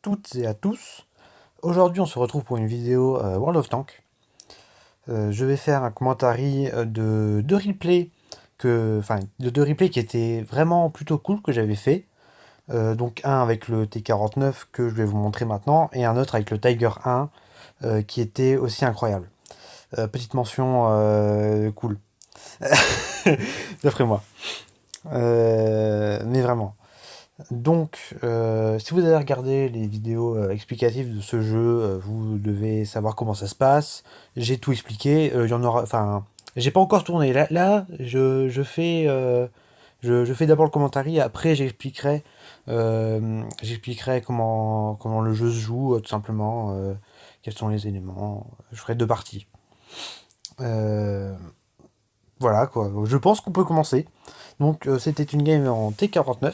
toutes et à tous. Aujourd'hui, on se retrouve pour une vidéo World of Tanks. Je vais faire un commentaire de deux replays de deux replays qui étaient vraiment plutôt cool que j'avais fait. Donc un avec le T49 que je vais vous montrer maintenant et un autre avec le Tiger 1 qui était aussi incroyable. Petite mention cool, d'après moi. Mais vraiment. Donc, si vous avez regardé les vidéos explicatives de ce jeu, vous devez savoir comment ça se passe. J'ai tout expliqué. Il y en aura, enfin, j'ai pas encore tourné. Je fais d'abord le commentaire. Après, j'expliquerai comment le jeu se joue, tout simplement. Quels sont les éléments. Je ferai deux parties. Euh, voilà quoi. Je pense qu'on peut commencer. Donc, c'était une game en T49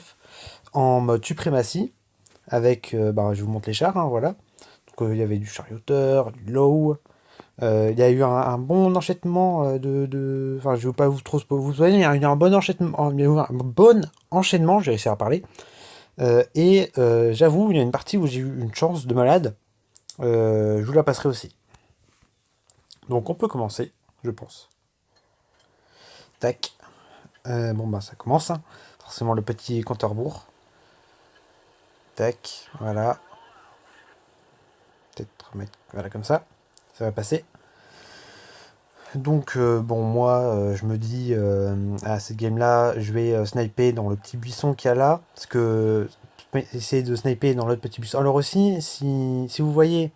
en mode suprématie, avec, je vous montre les chars, hein, voilà. Donc il y avait du charioteur, du low, il y a eu un bon enchaînement enfin je ne veux pas vous trop vous soigner, il y a eu un bon enchaînement, je vais essayer à parler. J'avoue, il y a une partie où j'ai eu une chance de malade, je vous la passerai aussi. Donc on peut commencer, je pense. Tac. Ça commence, hein. Forcément le petit compteur bourre. Tac, voilà. Peut-être mettre voilà comme ça va passer. Donc moi je me dis à cette game là je vais sniper dans le petit buisson qu'il y a là, parce que essayer de sniper dans l'autre petit buisson. Alors aussi si vous voyez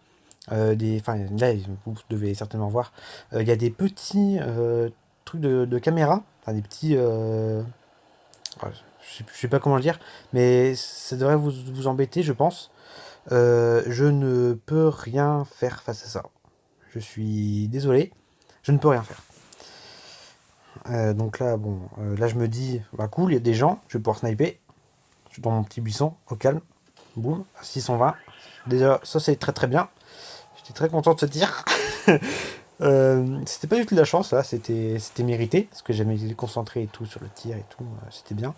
enfin là vous devez certainement voir, il y a des petits trucs de caméra, enfin des petits je sais pas comment le dire, mais ça devrait vous embêter je pense. Je ne peux rien faire face à ça. Je suis désolé, je ne peux rien faire. Donc là, là je me dis, bah cool, il y a des gens, je vais pouvoir sniper. Je suis dans mon petit buisson, au calme. Boum, à 620. Déjà, ça c'est très très bien. J'étais très content de ce tir. C'était pas du tout de la chance là, c'était mérité, parce que j'avais été concentré et tout sur le tir et tout, c'était bien.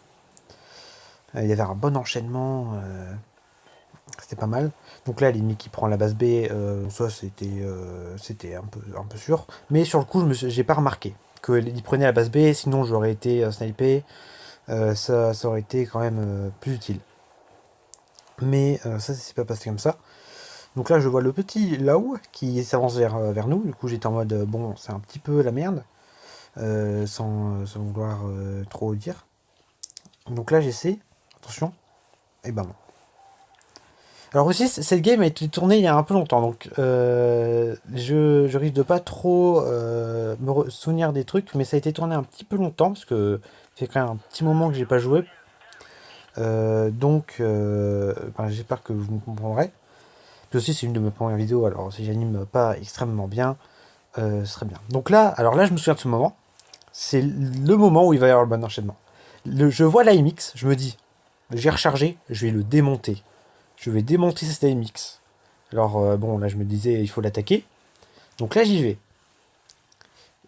Il y avait un bon enchaînement, c'était pas mal. Donc là, l'ennemi qui prend la base B, ça c'était un peu sûr. Mais sur le coup, j'ai pas remarqué qu'il prenait la base B, sinon j'aurais été snipé. Ça aurait été quand même plus utile. Mais ça s'est pas passé comme ça. Donc là, je vois le petit Lao qui s'avance vers nous. Du coup, j'étais en mode, bon, c'est un petit peu la merde, sans vouloir trop dire. Donc là, j'essaie, attention, et ben non. Alors aussi, cette game a été tournée il y a un peu longtemps, donc je risque de pas trop me souvenir des trucs, mais ça a été tourné un petit peu longtemps, parce que ça fait quand même un petit moment que j'ai pas joué. J'espère que vous me comprendrez. Puis aussi, c'est une de mes premières vidéos, alors si j'anime pas extrêmement bien, ce serait bien. Donc là, alors là, je me souviens de ce moment. C'est le moment où il va y avoir le bon enchaînement. Je vois la MX, je me dis, j'ai rechargé, je vais le démonter. Je vais démonter cette AMX. Alors, là, je me disais, il faut l'attaquer. Donc là, j'y vais.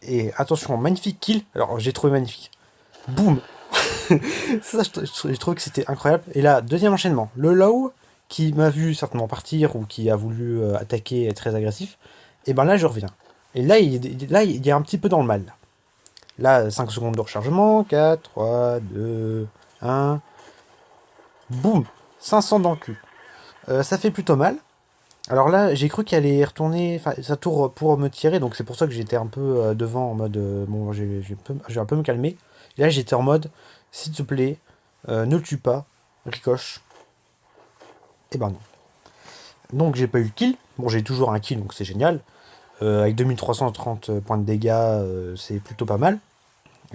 Et attention, magnifique kill. Alors, j'ai trouvé magnifique. Boum. Ça, je trouve que c'était incroyable. Et là, deuxième enchaînement. Le low, qui m'a vu certainement partir, ou qui a voulu attaquer, être très agressif. Et ben là, je reviens. Et là, il est un petit peu dans le mal. Là, 5 secondes de rechargement. 4, 3, 2, 1. Boum. 500 dans le cul. Ça fait plutôt mal. Alors là, j'ai cru qu'elle allait retourner sa tour pour me tirer, donc c'est pour ça que j'étais un peu devant en mode bon, j'ai un peu me calmer. Et là, j'étais en mode s'il te plaît, ne le tue pas, ricoche. Et ben non. Donc j'ai pas eu le kill. Bon, j'ai toujours un kill, donc c'est génial. Avec 2330 points de dégâts, c'est plutôt pas mal.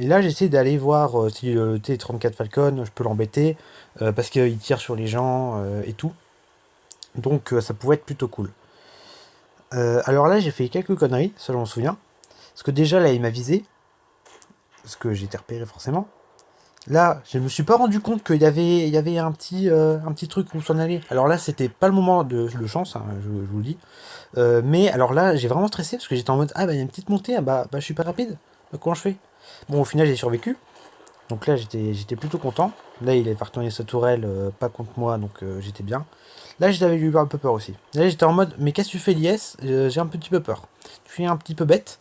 Et là, j'essaie d'aller voir si le T34 Falcon, je peux l'embêter, parce qu'il tire sur les gens et tout. Donc ça pouvait être plutôt cool. Alors là, j'ai fait quelques conneries, ça je m'en souviens. Parce que déjà, là, il m'a visé. Parce que j'ai été repéré forcément. Là, je me suis pas rendu compte qu'il y avait un petit truc où s'en aller. Alors là, c'était pas le moment de chance, hein, je vous le dis. Mais alors là, j'ai vraiment stressé parce que j'étais en mode, ah bah il y a une petite montée, ah bah je suis pas rapide. Comment je fais? Bon, au final, j'ai survécu. Donc là, j'étais plutôt content. Là, il est fait retourner sa tourelle, pas contre moi, donc j'étais bien. Là, j'avais eu un peu peur aussi. Là, j'étais en mode, mais qu'est-ce que tu fais, Lies? J'ai un petit peu peur. Tu es un petit peu bête,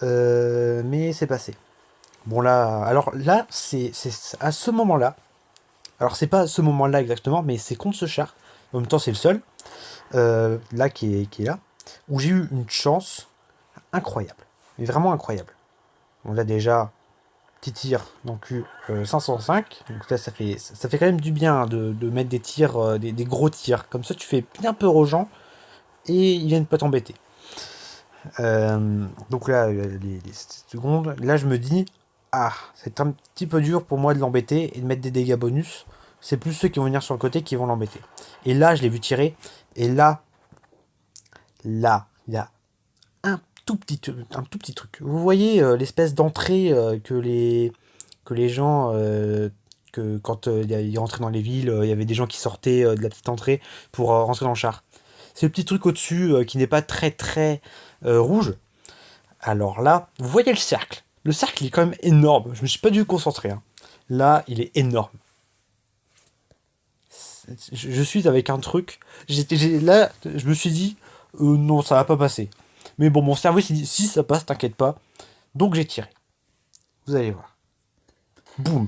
mais c'est passé. Bon, là, alors là, c'est à ce moment-là. Alors, c'est pas ce moment-là exactement, mais c'est contre ce char. En même temps, c'est le seul, là, qui est là, où j'ai eu une chance incroyable. Mais vraiment incroyable. On l'a déjà, petit tir, donc eu 505. Donc là, ça fait quand même du bien hein, de mettre des tirs, des gros tirs. Comme ça, tu fais bien peur aux gens et ils viennent pas t'embêter. Donc là, les secondes, là je me dis, ah, c'est un petit peu dur pour moi de l'embêter et de mettre des dégâts bonus. C'est plus ceux qui vont venir sur le côté qui vont l'embêter. Et là, je l'ai vu tirer. Et là, il y a un tout petit truc. Vous voyez l'espèce d'entrée que les gens, que quand ils rentraient dans les villes, il y avait des gens qui sortaient de la petite entrée pour rentrer dans le char. C'est le petit truc au-dessus qui n'est pas très rouge. Alors là, vous voyez le cercle. Le cercle, il est quand même énorme. Je me suis pas dû concentrer. Hein. Là, il est énorme. Je suis avec un truc. Là, je me suis dit, non, ça va pas passer. Mais bon, mon cerveau s'est dit, si ça passe, t'inquiète pas. Donc j'ai tiré. Vous allez voir. Boum.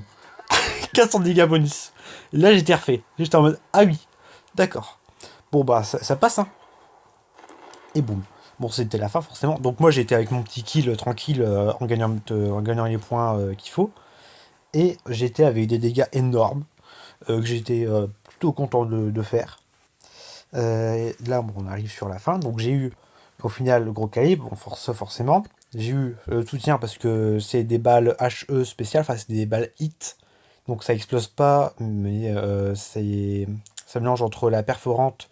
400 dégâts bonus. Et là, j'étais refait. J'étais en mode, ah oui, d'accord. Bon, bah, ça passe, hein. Et boum. Bon, c'était la fin, forcément. Donc moi, j'étais avec mon petit kill tranquille en gagnant les points qu'il faut. Et j'étais avec des dégâts énormes que j'étais plutôt content de faire. Là, bon, on arrive sur la fin. Donc j'ai eu au final le gros calibre, bon, forcément. J'ai eu le soutien parce que c'est des balles HE spéciales, enfin c'est des balles hit. Donc ça explose pas, mais ça mélange entre la perforante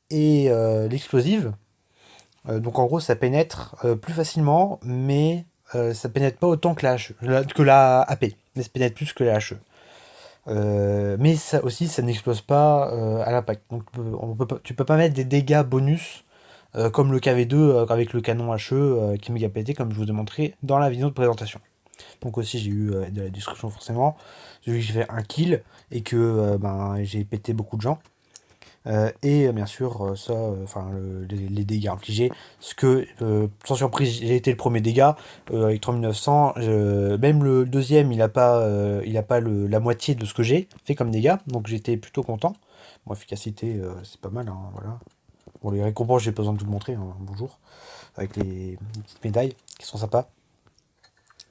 et l'explosive. Donc en gros ça pénètre plus facilement, mais ça pénètre pas autant que que la AP. Mais ça pénètre plus que la HE. Mais ça aussi, ça n'explose pas à l'impact. Donc tu peux pas mettre des dégâts bonus comme le KV2 avec le canon HE qui est méga pété, comme je vous ai montré dans la vidéo de présentation. Donc aussi j'ai eu de la destruction forcément. J'ai vu que j'ai fait un kill et que ben, j'ai pété beaucoup de gens. Et bien sûr, ça, enfin les dégâts infligés. Parce que, sans surprise, j'ai été le premier dégât avec 3900. Même le deuxième, il a pas la moitié de ce que j'ai fait comme dégâts. Donc j'étais plutôt content. Bon, efficacité, c'est pas mal. Hein, voilà. Bon, les récompenses, j'ai pas besoin de vous montrer. Hein, bonjour. Avec les petites médailles qui sont sympas.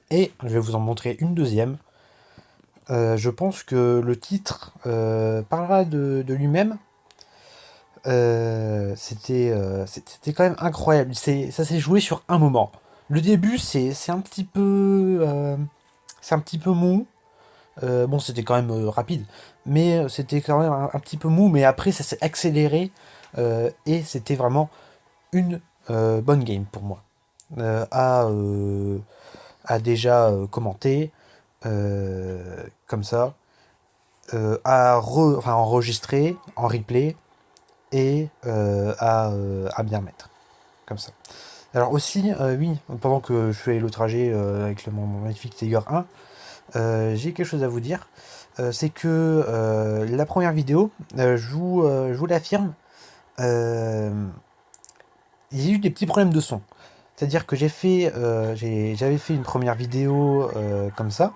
Et je vais vous en montrer une deuxième. Je pense que le titre parlera de lui-même. C'était quand même incroyable. Ça s'est joué sur un moment. Le début, c'est un petit peu mou. Bon, c'était quand même rapide, mais c'était quand même un petit peu mou. Mais après, ça s'est accéléré et c'était vraiment une bonne game pour moi. Euh, à, euh, à déjà commenter comme ça, enfin, enregistrer en replay et à bien mettre. Comme ça. Alors aussi, oui, pendant que je fais le trajet avec mon magnifique Tiger 1, j'ai quelque chose à vous dire. C'est que la première vidéo, je vous l'affirme, j'ai eu des petits problèmes de son. C'est-à-dire que j'avais fait une première vidéo comme ça.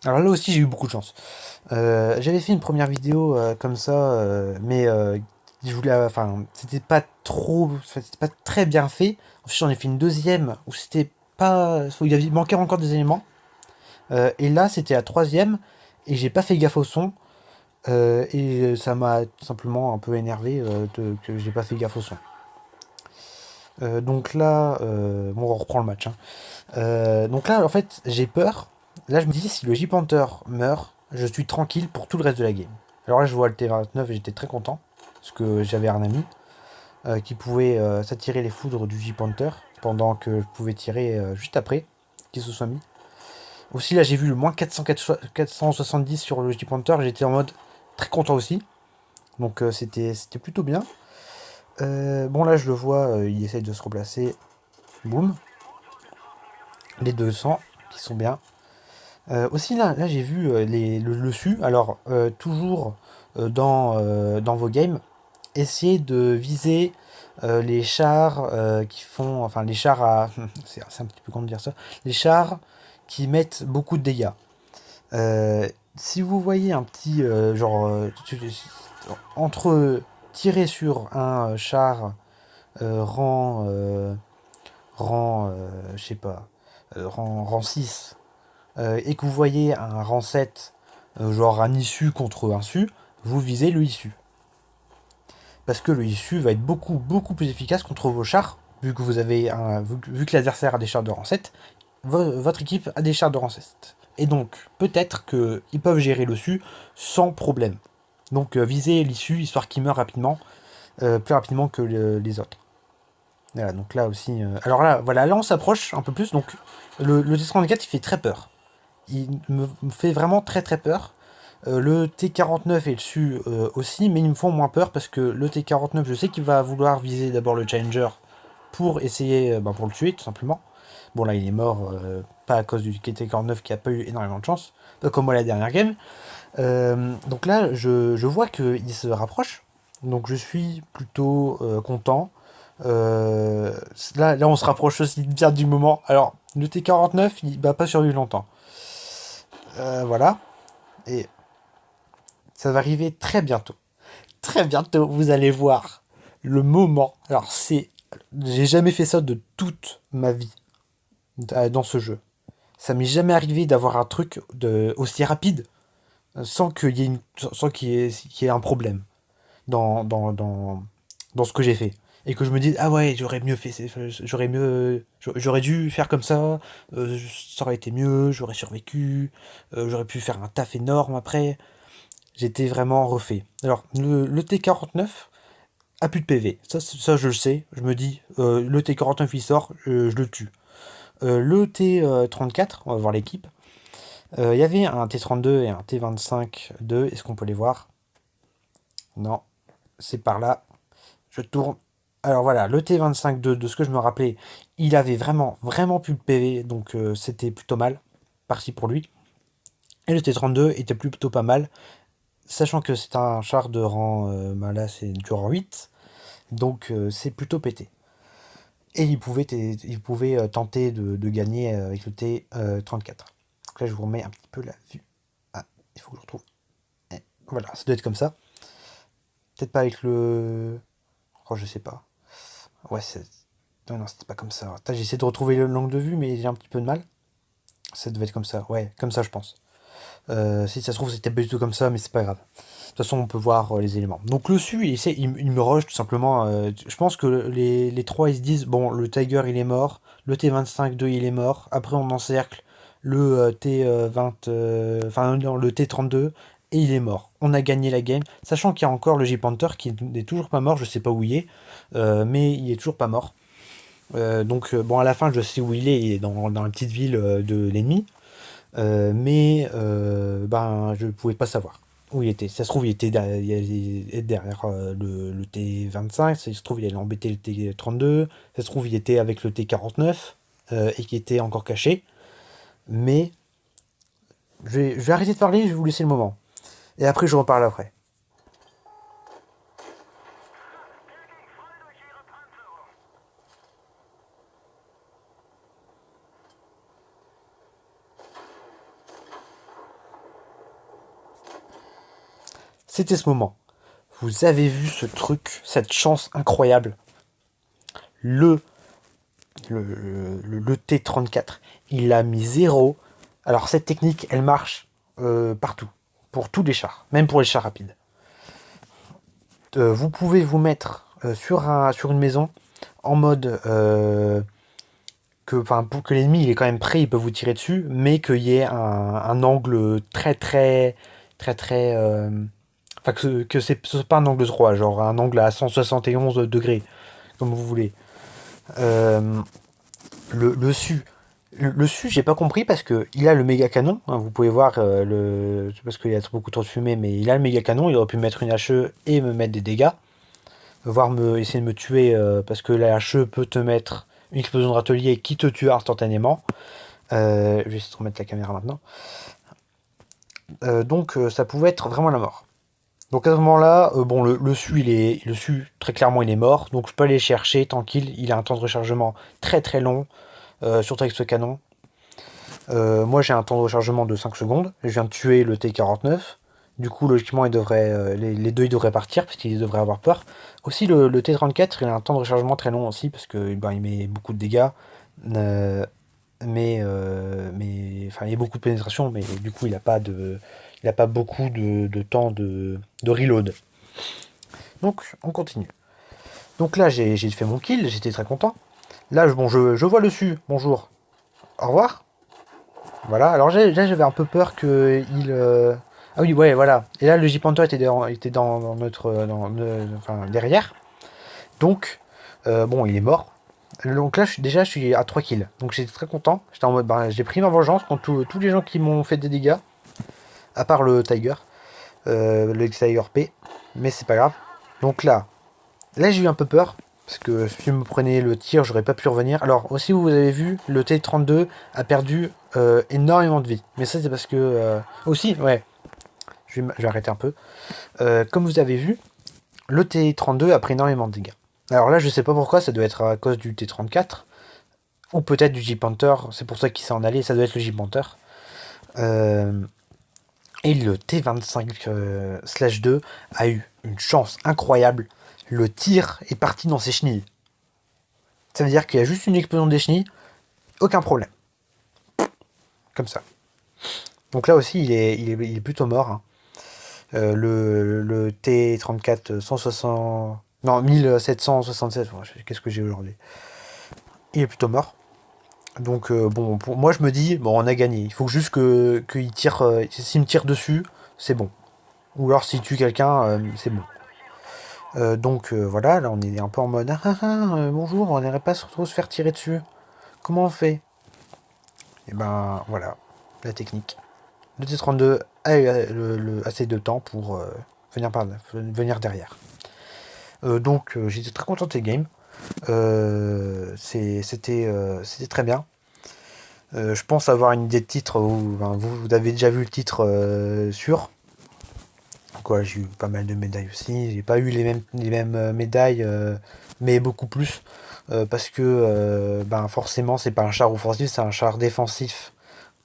Alors là aussi, j'ai eu beaucoup de chance. J'avais fait une première vidéo comme ça, mais je voulais, enfin, c'était pas trop, c'était pas très bien fait. Ensuite, j'en ai fait une deuxième où c'était pas, où il manquait encore des éléments. Et là, c'était la troisième et j'ai pas fait gaffe au son. Et ça m'a tout simplement un peu énervé que j'ai pas fait gaffe au son. Donc là, bon, on reprend le match. Hein. Donc là, en fait, j'ai peur. Là, je me dis, si le J-Panther meurt, je suis tranquille pour tout le reste de la game. Alors là, je vois le T-29 et j'étais très content. Parce que j'avais un ami qui pouvait s'attirer les foudres du J-Panther pendant que je pouvais tirer juste après qu'il se soit mis. Aussi, là, j'ai vu le moins 470 sur le J-Panther. J'étais en mode très content aussi. Donc c'était plutôt bien. Bon, là, je le vois, il essaye de se replacer. Boum. Les 200 qui sont bien. Aussi là j'ai vu le SU, alors toujours dans vos games, essayez de viser les chars qui font, enfin les chars à, c'est un petit peu comment dire ça, les chars qui mettent beaucoup de dégâts. Si vous voyez un petit entre tirer sur un char je sais pas, rang 6 et que vous voyez un rang 7, genre un issu contre un su, vous visez le issu. Parce que le issu va être beaucoup plus efficace contre vos chars, vu que vu que l'adversaire a des chars de rang 7, votre équipe a des chars de rang 7. Et donc, peut-être qu'ils peuvent gérer le su sans problème. Donc, visez l'issu, histoire qu'il meure rapidement, plus rapidement que les autres. Voilà, donc là aussi... alors là, voilà, là on s'approche un peu plus, donc le T-34 il fait très peur. Il me fait vraiment très peur. Le T-49 et le Su aussi, mais ils me font moins peur parce que le T-49, je sais qu'il va vouloir viser d'abord le Challenger pour essayer, pour le tuer tout simplement. Bon là il est mort, pas à cause du T-49 qui a pas eu énormément de chance, pas comme moi la dernière game. Donc là je vois qu'il se rapproche, donc je suis plutôt content. Là on se rapproche aussi bien du moment. Alors le T-49 il va pas survivre longtemps. Voilà, et ça va arriver très bientôt. Très bientôt, vous allez voir le moment. Alors j'ai jamais fait ça de toute ma vie dans ce jeu. Ça m'est jamais arrivé d'avoir un truc aussi rapide sans qu'il y ait un problème dans ce que j'ai fait. Et que je me dise, ah ouais, j'aurais mieux fait, j'aurais dû faire comme ça aurait été mieux, j'aurais survécu, j'aurais pu faire un taf énorme après. J'étais vraiment refait. Alors, le T-49 a plus de PV. Ça, je le sais. Je me dis, le T-49 il sort, je le tue. Le T-34, on va voir l'équipe. Il y avait un T-32 et un T-25-2. Est-ce qu'on peut les voir? Non, c'est par là. Je tourne. Alors voilà, le T-25-2, de ce que je me rappelais, il avait vraiment plus de PV, donc c'était plutôt mal. Parti pour lui. Et le T-32 était plutôt pas mal. Sachant que c'est un char de rang, là c'est du rang 8, donc c'est plutôt pété. Et il pouvait tenter de gagner avec le T34. Donc là je vous remets un petit peu la vue. Ah, il faut que je retrouve. Voilà, ça doit être comme ça. Peut-être pas avec le... Oh, je sais pas. Ouais, c'est... Non, c'était pas comme ça. J'ai essayé de retrouver l'angle de vue, mais j'ai un petit peu de mal. Ça devait être comme ça. Ouais, comme ça je pense. Si ça se trouve, c'était pas du tout comme ça, mais c'est pas grave. De toute façon, on peut voir les éléments. Donc le su, il me rush tout simplement. Je pense que les trois, ils se disent, bon, le Tiger, il est mort. Le T25-2, il est mort. Après, on encercle le T20... enfin, non, le T32, et il est mort. On a gagné la game. Sachant qu'il y a encore le J-Panther qui n'est toujours pas mort. Je sais pas où il est. Mais il est toujours pas mort. Donc, bon, à la fin, je sais où il est dans la petite ville de l'ennemi. Ben, je pouvais pas savoir où il était. Ça se trouve, il était derrière le T25, ça se trouve, il allait embêter le T32, ça se trouve, il était avec le T49 et qui était encore caché. Mais je vais arrêter de parler, je vais vous laisser le moment. Et après, je reparle après. C'était ce moment. Vous avez vu ce truc, cette chance incroyable. Le, le T34, il a mis 0. Alors cette technique, elle marche partout, pour tous les chars, même pour les chars rapides. Vous pouvez vous mettre sur une maison en mode pour que l'ennemi il est quand même prêt, il peut vous tirer dessus, mais qu'il y ait un angle très enfin que ce soit pas un angle droit, genre un angle à 171 degrés, comme vous voulez. Euh, le su. Le su, j'ai pas compris parce que il a le méga canon. Hein, vous pouvez voir parce qu'il y a beaucoup trop de fumée, mais il a le méga canon. Il aurait pu mettre une HE et me mettre des dégâts, voire essayer de me tuer parce que la HE peut te mettre une explosion de râtelier qui te tue instantanément. Je vais essayer de remettre la caméra maintenant. Donc ça pouvait être vraiment la mort. Donc à ce moment-là, bon, le su, le su, très clairement, il est mort. Donc je peux aller le chercher tranquille. Il a un temps de rechargement très très long, surtout avec ce canon. Moi, j'ai un temps de rechargement de 5 secondes. Je viens de tuer le T-49. Du coup, logiquement, les deux ils devraient partir parce qu'ils devraient avoir peur. Aussi, le T-34, il a un temps de rechargement très long aussi parce que ben, il met beaucoup de dégâts. Euh, enfin, il y a beaucoup de pénétration, mais du coup, il a pas beaucoup de temps de reload. Donc, on continue. Donc là, j'ai fait mon kill, j'étais très content. Là, bon, je vois le su. Bonjour. Au revoir. Voilà. Alors là, j'avais un peu peur que il. Ah oui, ouais, voilà. Et là, le J-Panther était dans notre, enfin, derrière. Donc, bon, il est mort. Donc là, déjà, je suis à 3 kills. Donc j'étais très content. J'étais en mode, bah, j'ai pris ma vengeance contre tous les gens qui m'ont fait des dégâts. À part le Tiger. Le Tiger P. Mais c'est pas grave. Donc là, j'ai eu un peu peur. Parce que si je me prenais le tir, j'aurais pas pu revenir. Alors, aussi, vous avez vu, le T-32 a perdu énormément de vie. Mais ça, c'est parce que... aussi, ouais, je vais arrêter un peu. Comme vous avez vu, le T-32 a pris énormément de dégâts. Alors là, je sais pas pourquoi, ça doit être à cause du T-34. Ou peut-être du J-Panther, c'est pour ça qu'il s'est en allé, ça doit être le J-Panther. Euh, et le T25/2 a eu une chance incroyable. Le tir est parti dans ses chenilles. Ça veut dire qu'il y a juste une explosion des chenilles, aucun problème. Comme ça. Donc là aussi, il est plutôt mort. Hein. Le T34 160... Non, 1767, qu'est-ce que j'ai aujourd'hui? Il est plutôt mort. Donc bon, pour moi je me dis, bon on a gagné. Il faut juste qu'il tire, s'il me tire dessus, c'est bon. Ou alors s'il tue quelqu'un, c'est bon. Donc voilà, là on est un peu en mode, bonjour, on n'irait pas trop se faire tirer dessus. Comment on fait? Et ben voilà, la technique. Le T32 a eu assez de temps pour venir derrière. Donc j'étais très content de ces games. C'était très bien. Je pense avoir une idée de titre où ben, vous avez déjà vu le titre sur. Quoi, j'ai eu pas mal de médailles aussi. J'ai pas eu les mêmes médailles, mais beaucoup plus. Parce que ben, forcément, c'est pas un char offensif, c'est un char défensif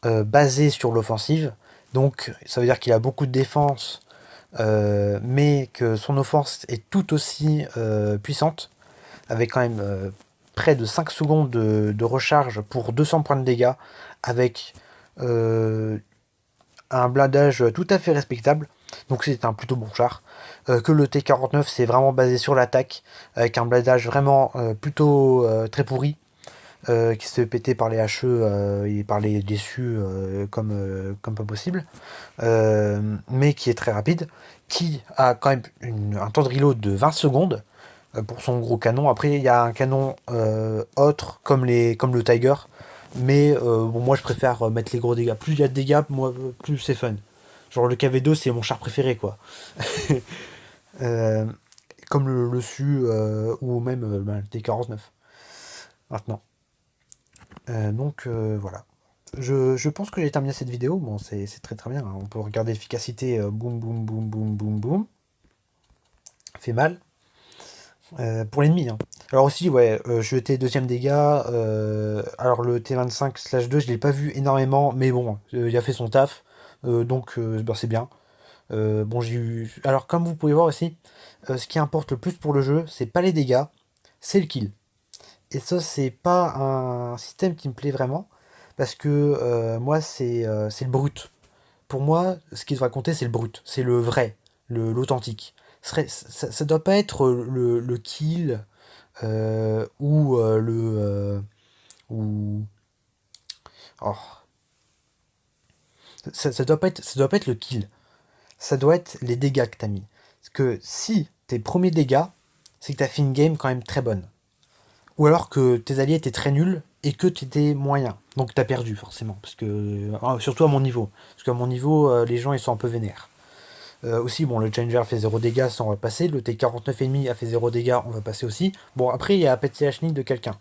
basé sur l'offensive. Donc, ça veut dire qu'il a beaucoup de défense, mais que son offense est tout aussi puissante, avec quand même près de 5 secondes de recharge pour 200 points de dégâts, avec euh, un blindage tout à fait respectable. Donc c'est un plutôt bon char. Que le T49 c'est vraiment basé sur l'attaque, avec un blindage vraiment plutôt très pourri, qui se fait péter par les HE et par les déçus comme pas possible, mais qui est très rapide, qui a quand même un temps de reload de 20 secondes pour son gros canon. Après, il y a un canon autre comme le Tiger, mais bon, moi je préfère mettre les gros dégâts. Plus il y a de dégâts, moi, plus c'est fun. Genre le KV2, c'est mon char préféré, quoi. Euh, comme le SU ou même ben, le T49 maintenant. Donc voilà. Je pense que j'ai terminé cette vidéo. Bon, c'est très très bien. Hein. On peut regarder l'efficacité. Boum, boum, boum, boum, boum, boum. Fait mal. Pour l'ennemi. Hein. Alors aussi, ouais, je étais deuxième dégâts. Alors le T25/2, je l'ai pas vu énormément, mais bon, il a fait son taf. Donc ben, c'est bien. Bon, j'ai eu. Alors comme vous pouvez voir aussi, ce qui importe le plus pour le jeu, c'est pas les dégâts, c'est le kill. Et ça, c'est pas un système qui me plaît vraiment, parce que moi, c'est le brut. Pour moi, ce qui devrait compter, c'est le brut, c'est le vrai, l'authentique. Ça doit pas être le kill ou ou oh, ça doit pas être le kill. Ça doit être les dégâts que t'as mis. Parce que si tes premiers dégâts, c'est que t'as fait une game quand même très bonne. Ou alors que tes alliés étaient très nuls et que tu étais moyen. Donc t'as perdu forcément. Parce que, surtout à mon niveau. Parce qu'à mon niveau, les gens ils sont un peu vénères. Aussi, bon, le Challenger fait 0 dégâts, ça on va passer. Le T49,5 a fait 0 dégâts, on va passer aussi. Bon, après, il y a pété la chenille de quelqu'un.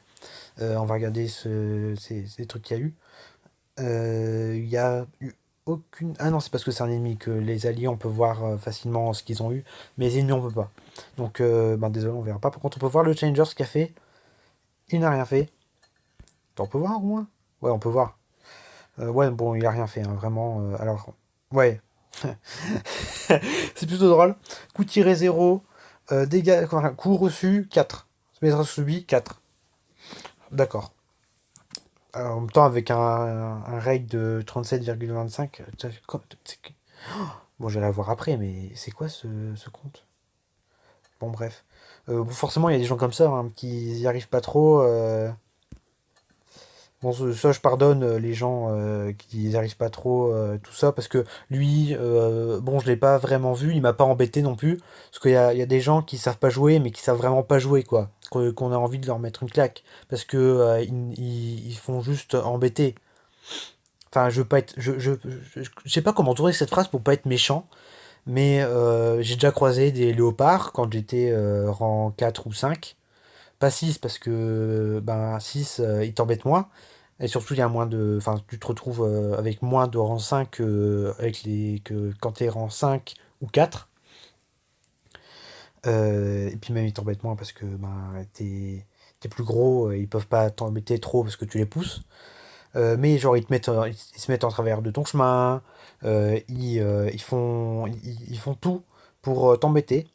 On va regarder ces trucs qu'il y a eu. Il y a eu aucune... Ah non, c'est parce que c'est un ennemi que les alliés, on peut voir facilement ce qu'ils ont eu, mais les ennemis, on peut pas. Donc, ben, désolé, on verra pas. Par contre, on peut voir le Challenger, ce qu'il a fait. Il n'a rien fait. On peut voir au moins? Ouais, on peut voir. Ouais, bon, il a rien fait, hein, vraiment. Alors, ouais, c'est plutôt drôle. Coup tiré 0, dégâts, enfin, coup reçu 4. Spectre subi 4. D'accord. En même temps, avec un rate de 37,25. Bon, j'allais la voir après, mais c'est quoi ce compte? Bon, bref. Bon, forcément, il y a des gens comme ça hein, qui y arrivent pas trop. Bon, ça, je pardonne les gens qui n'y arrivent pas trop, tout ça, parce que lui, bon, je l'ai pas vraiment vu, il m'a pas embêté non plus, parce qu'il y a des gens qui savent pas jouer, mais qui savent vraiment pas jouer, quoi, qu'on a envie de leur mettre une claque, parce que ils font juste embêter. Enfin, je veux pas être, je sais pas comment tourner cette phrase pour pas être méchant, mais j'ai déjà croisé des léopards quand j'étais rang 4 ou 5. Pas 6 parce que ben 6 ils t'embêtent moins. Et surtout il y a moins de. Enfin tu te retrouves avec moins de rang 5 que quand t'es rang 5 ou 4. Et puis même ils t'embêtent moins parce que ben t'es plus gros, ils peuvent pas t'embêter trop parce que tu les pousses. Mais genre ils se mettent en travers de ton chemin, ils font tout pour t'embêter.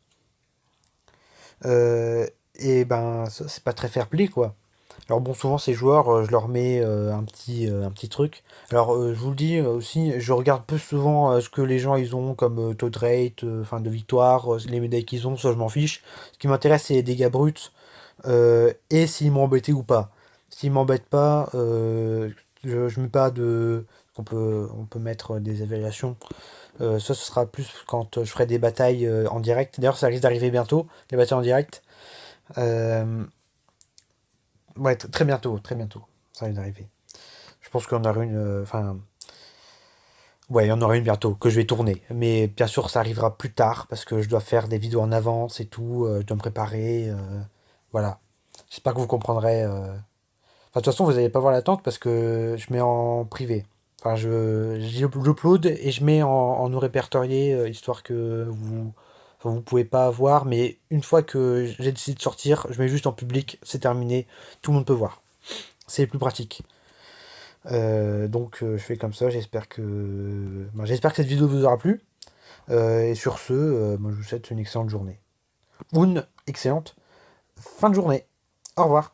Euh, et ben ça c'est pas très fair-play quoi. Alors bon, souvent ces joueurs, je leur mets un petit truc. Alors je vous le dis aussi, je regarde peu souvent ce que les gens ils ont comme taux de rate, enfin de victoire, les médailles qu'ils ont, ça je m'en fiche. Ce qui m'intéresse c'est les dégâts bruts et s'ils m'ont embêté ou pas. S'ils m'embêtent pas, je mets pas de... on peut mettre des évaluations. Ça ce sera plus quand je ferai des batailles en direct. D'ailleurs ça risque d'arriver bientôt, les batailles en direct. Euh, ouais, très bientôt, très bientôt. Ça risque d'arriver. Je pense qu'on aura une. Enfin, ouais, il y en aura une bientôt que je vais tourner. Mais bien sûr, ça arrivera plus tard parce que je dois faire des vidéos en avance et tout. Je dois me préparer. Voilà. J'espère que vous comprendrez. Enfin, de toute façon, vous n'allez pas voir l'attente parce que je mets en privé. Enfin, j'upload et je mets en non répertorié histoire que enfin, vous pouvez pas voir. Mais une fois que j'ai décidé de sortir, je mets juste en public. C'est terminé. Tout le monde peut voir. C'est plus pratique. Donc je fais comme ça, j'espère que cette vidéo vous aura plu. Et sur ce, moi, je vous souhaite une excellente journée. Ou une excellente fin de journée. Au revoir.